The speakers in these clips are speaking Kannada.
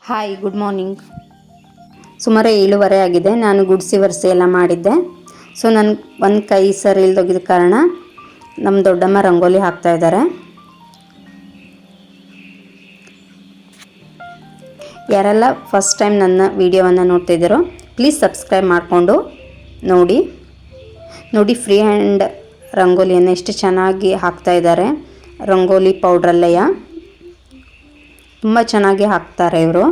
Hi, good morning. ಸುಮಾರು 7:15 ಆಗಿದೆ. ನಾನು ಗುಡಿಸಿ ಒರೆಸಿ ಎಲ್ಲ ಮಾಡಿದ್ದೆ. ಸೊ ನನ್ನ ಒಂದು ಕೈ ಸರಿ ಇಲ್ದೋಗಿದ್ದ ಕಾರಣ ನಮ್ಮ ದೊಡ್ಡಮ್ಮ ರಂಗೋಲಿ ಹಾಕ್ತಾ ಇದ್ದಾರೆ. ಯಾರೆಲ್ಲ ಫಸ್ಟ್ ಟೈಮ್ ನನ್ನ ವಿಡಿಯೋವನ್ನು ನೋಡ್ತಿದ್ದೀರೋ ಪ್ಲೀಸ್ ಸಬ್ಸ್ಕ್ರೈಬ್ ಮಾಡಿಕೊಂಡು ನೋಡಿ ಫ್ರೀ ಹ್ಯಾಂಡ್ ರಂಗೋಲಿಯನ್ನು ಎಷ್ಟು ಚೆನ್ನಾಗಿ ಹಾಕ್ತಾ ಇದ್ದಾರೆ. ರಂಗೋಲಿ ಪೌಡ್ರಲ್ಲಯ್ಯ ತುಂಬ ಚೆನ್ನಾಗಿ ಹಾಕ್ತಾರೆ ಇವರು.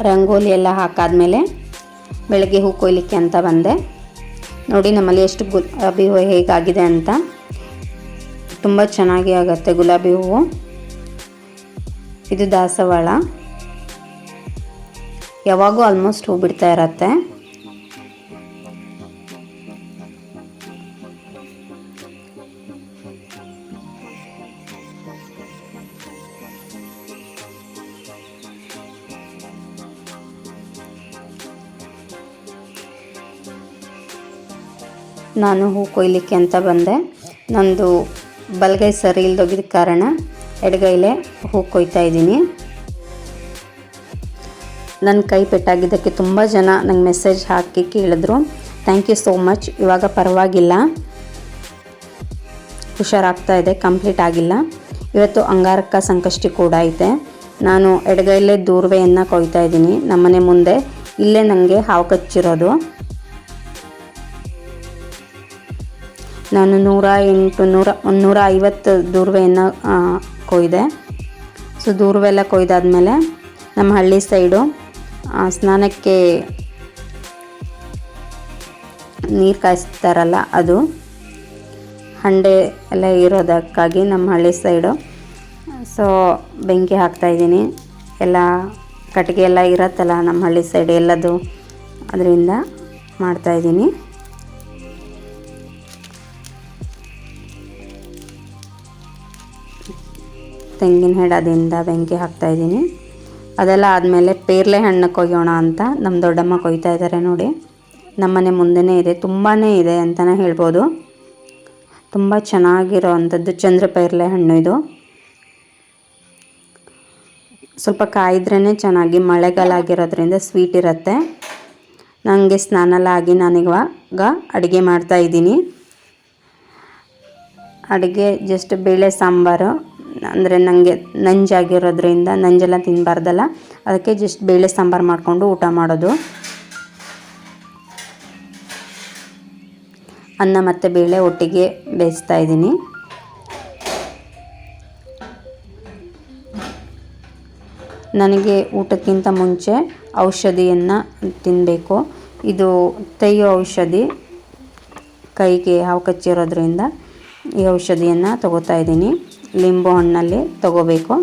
ರಂಗೋಲಿ ಎಲ್ಲ ಹಾಕಾದ್ಮೇಲೆ ಬೆಳಗ್ಗೆ ಹೂ ಕೊಯ್ಲಿಕ್ಕೆ ಅಂತ ಬಂದೆ. ನೋಡಿ ನಮ್ಮಲ್ಲಿ ಎಷ್ಟು ಗುಲಾಬಿ ಹೂವು ಹೇಗಾಗಿದೆ ಅಂತ. ತುಂಬ ಚೆನ್ನಾಗಿ ಆಗುತ್ತೆ ಗುಲಾಬಿ ಹೂವು. ಇದು ದಾಸವಾಳ, ಯಾವಾಗೂ ಆಲ್ಮೋಸ್ಟ್ ಹೂ ಬಿಡ್ತಾ ಇರತ್ತೆ. ನಾನು ಹೂ ಕೊಯ್ಲಿಕ್ಕೆ ಅಂತ ಬಂದೆ. ನಂದು ಬಲಗೈ ಸರಿ ಇಲ್ದೋಗಿದ್ದ ಕಾರಣ ಎಡಗೈಲೇ ಹೂ ಕೊಯ್ತಾ ಇದ್ದೀನಿ. ನನ್ನ ಕೈ ಪೆಟ್ಟಾಗಿದ್ದಕ್ಕೆ ತುಂಬ ಜನ ನಂಗೆ ಮೆಸೇಜ್ ಹಾಕಿ ಕೇಳಿದ್ರು. Thank you so much. ಇವಾಗ ಪರವಾಗಿಲ್ಲ, ಹುಷಾರಾಗ್ತಾ ಇದೆ, ಕಂಪ್ಲೀಟ್ ಆಗಿಲ್ಲ. ಇವತ್ತು ಅಂಗಾರಕ ಸಂಕಷ್ಟಿ ಕೂಡ ಐತೆ. ನಾನು ಎಡಗೈಲೇ ದೂರ್ವೆಯನ್ನು ಕೊಯ್ತಾ ಇದ್ದೀನಿ. ನಮ್ಮನೆ ಮುಂದೆ ಇಲ್ಲೇ ನನಗೆ ಹಾವು ಕಚ್ಚಿರೋದು. ನಾನು 150 ದೂರ್ವೆಯನ್ನು ಕೊಯ್ದೆ. ಸೊ ದೂರ್ವೆಲ್ಲ ಕೊಯ್ದಾದ್ಮೇಲೆ ನಮ್ಮ ಹಳ್ಳಿ ಸೈಡು ಸ್ನಾನಕ್ಕೆ ನೀರು ಕಾಯಿಸ್ತಾರಲ್ಲ, ಅದು ಹಂಡೆ ಎಲ್ಲ ಇರೋದಕ್ಕಾಗಿ ನಮ್ಮ ಹಳ್ಳಿ ಸೈಡು ಸೊ ಬೆಂಕಿ ಹಾಕ್ತಾಯಿದ್ದೀನಿ. ಎಲ್ಲ ಕಟ್ಟಿಗೆ ಎಲ್ಲ ಇರತ್ತಲ್ಲ ನಮ್ಮ ಹಳ್ಳಿ ಸೈಡ್ ಎಲ್ಲದು, ಅದರಿಂದ ಮಾಡ್ತಾಯಿದ್ದೀನಿ. ತೆಂಗಿನ ಹೆಡದಿಂದ ಬೆಂಕಿ ಹಾಕ್ತಾಯಿದ್ದೀನಿ. ಅದೆಲ್ಲ ಆದಮೇಲೆ ಪೇರ್ಲೆ ಹಣ್ಣು ಕೊಯ್ಯೋಣ ಅಂತ ನಮ್ಮ ದೊಡ್ಡಮ್ಮ ಕೊಯ್ತಾ ಇದ್ದಾರೆ. ನೋಡಿ ನಮ್ಮನೆ ಮುಂದೆನೇ ಇದೆ, ತುಂಬಾ ಇದೆ ಅಂತಲೇ ಹೇಳ್ಬೋದು. ತುಂಬ ಚೆನ್ನಾಗಿರೋ ಅಂಥದ್ದು ಚಂದ್ರ ಪೇರ್ಲೆ ಹಣ್ಣು ಇದು. ಸ್ವಲ್ಪ ಕಾಯಿದ್ರೇ ಚೆನ್ನಾಗಿ, ಮಳೆಗಾಲ ಆಗಿರೋದ್ರಿಂದ ಸ್ವೀಟ್ ಇರುತ್ತೆ. ನನಗೆ ಸ್ನಾನ ಎಲ್ಲ ಆಗಿ ನಾನಿವಾಗ ಅಡುಗೆ ಮಾಡ್ತಾಯಿದ್ದೀನಿ. ಅಡುಗೆ ಜಸ್ಟ್ ಬೇಳೆ ಸಾಂಬಾರು, ಅಂದರೆ ನನಗೆ ನಂಜಾಗಿರೋದ್ರಿಂದ ನಂಜೆಲ್ಲ ತಿನ್ನಬಾರ್ದಲ್ಲ, ಅದಕ್ಕೆ ಜಸ್ಟ್ ಬೇಳೆ ಸಾಂಬಾರು ಮಾಡಿಕೊಂಡು ಊಟ ಮಾಡೋದು. ಅನ್ನ ಮತ್ತು ಬೇಳೆ ಒಟ್ಟಿಗೆ ಬೇಯಿಸ್ತಾ ಇದ್ದೀನಿ. ನನಗೆ ಊಟಕ್ಕಿಂತ ಮುಂಚೆ ಔಷಧಿಯನ್ನು ತಿನ್ನಬೇಕು. ಇದು ತೆಯ್ಯೋ ಔಷಧಿ, ಕೈಗೆ ಹಾವು ಕಚ್ಚಿರೋದ್ರಿಂದ ಈ ಔಷಧಿಯನ್ನು ತಗೋತಾ ಇದ್ದೀನಿ. ಲಿಂಬು ಹಣ್ಣಲ್ಲಿ ತಗೋಬೇಕು.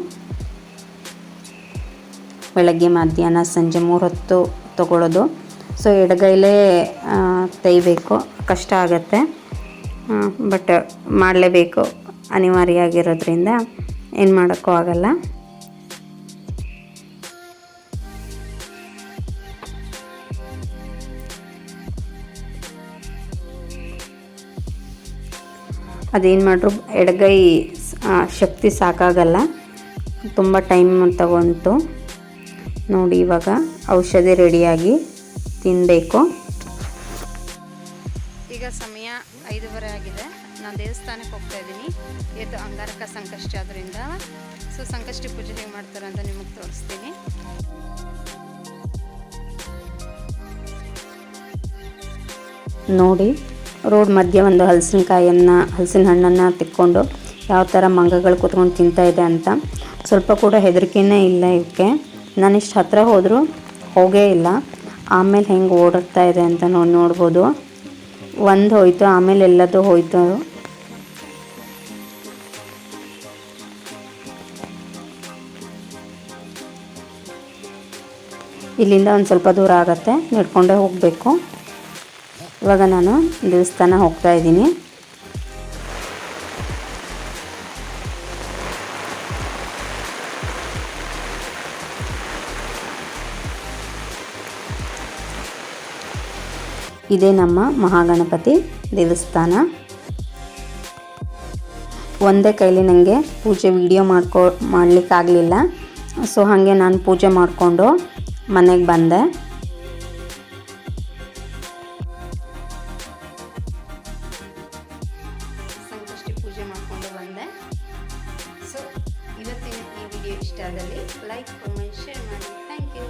ಬೆಳಗ್ಗೆ ಮಧ್ಯಾಹ್ನ ಸಂಜೆ 3 ಹೊತ್ತು ತಗೊಳ್ಳೋದು. ಸೊ ಎಡಗೈಲೇ ತೆಯ್ಯಬೇಕು, ಕಷ್ಟ ಆಗುತ್ತೆ, ಬಟ್ ಮಾಡಲೇಬೇಕು, ಅನಿವಾರ್ಯ ಆಗಿರೋದ್ರಿಂದ ಏನು ಮಾಡೋಕ್ಕೂ ಆಗಲ್ಲ. ಅದೇನು ಮಾಡ್ರು ಎಡಗೈ ಶಕ್ತಿ ಸಾಕಾಗಲ್ಲ, ತುಂಬ ಟೈಮ್ ತಗೊಂತು. ನೋಡಿ ಇವಾಗ ಔಷಧಿ ರೆಡಿಯಾಗಿ ತಿನ್ನಬೇಕು. ಈಗ ಸಮಯ 5:15 ಆಗಿದೆ. ನಾನು ದೇವಸ್ಥಾನಕ್ಕೆ ಹೋಗ್ತಾ ಇದ್ದೀನಿ. ಇದು ಅಂಗಾರಕ ಸಂಕಷ್ಟಿ ಆದ್ದರಿಂದ ಸೊ ಸಂಕಷ್ಟಿ ಪೂಜೆ ಹೇಗೆ ಮಾಡ್ತಾರೆ ಅಂತ ನಿಮಗೆ ತೋರಿಸ್ತೀನಿ. ನೋಡಿ ರೋಡ್ ಮಧ್ಯೆ ಒಂದು ಹಲಸಿನ ಹಣ್ಣನ್ನು ತೆಕ್ಕೊಂಡು ಯಾವ ಥರ ಮಂಗಗಳು ಕೂತ್ಕೊಂಡು ತಿಂತಾ ಇದೆ ಅಂತ. ಸ್ವಲ್ಪ ಕೂಡ ಹೆದರಿಕೆನೇ ಇಲ್ಲ ಇವಕ್ಕೆ. ನಾನಿಷ್ಟು ಹತ್ತಿರ ಹೋದರೂ ಹೋಗೇ ಇಲ್ಲ. ಆಮೇಲೆ ಹೆಂಗೆ ಓಡುತ್ತಾ ಇದೆ ಅಂತ ನೋಡ್ಬೋದು. ಒಂದು ಹೋಯ್ತು, ಆಮೇಲೆ ಎಲ್ಲದೂ ಹೋಯ್ತು. ಇಲ್ಲಿಂದ ಒಂದು ಸ್ವಲ್ಪ ದೂರ ಆಗುತ್ತೆ, ನಡ್ಕೊಂಡೇ ಹೋಗಬೇಕು. ಇವಾಗ ನಾನು ದೇವಸ್ಥಾನ ಹೋಗ್ತಾ ಇದ್ದೀನಿ. ಇದೇ ನಮ್ಮ ಮಹಾಗಣಪತಿ ದೇವಸ್ಥಾನ. ಒಂದೇ ಕೈಲಿ ನನಗೆ ಪೂಜೆ ವಿಡಿಯೋ ಮಾಡಲಿಕ್ಕಾಗಲಿಲ್ಲ. ಸೊ ಹಾಗೆ ನಾನು ಪೂಜೆ ಮಾಡಿಕೊಂಡು ಮನೆಗೆ ಬಂದೆ. ಸಂಕಷ್ಟಿ ಪೂಜೆ ಮಾಡಿಕೊಂಡು ಬಂದೆ. ಸೊ ಇವತ್ತಿನ ಈ ವಿಡಿಯೋ ಇಷ್ಟ ಆದಲ್ಲಿ ಲೈಕ್, ಕಮೆಂಟ್, ಶೇರ್ ಮಾಡಿ. Thank you.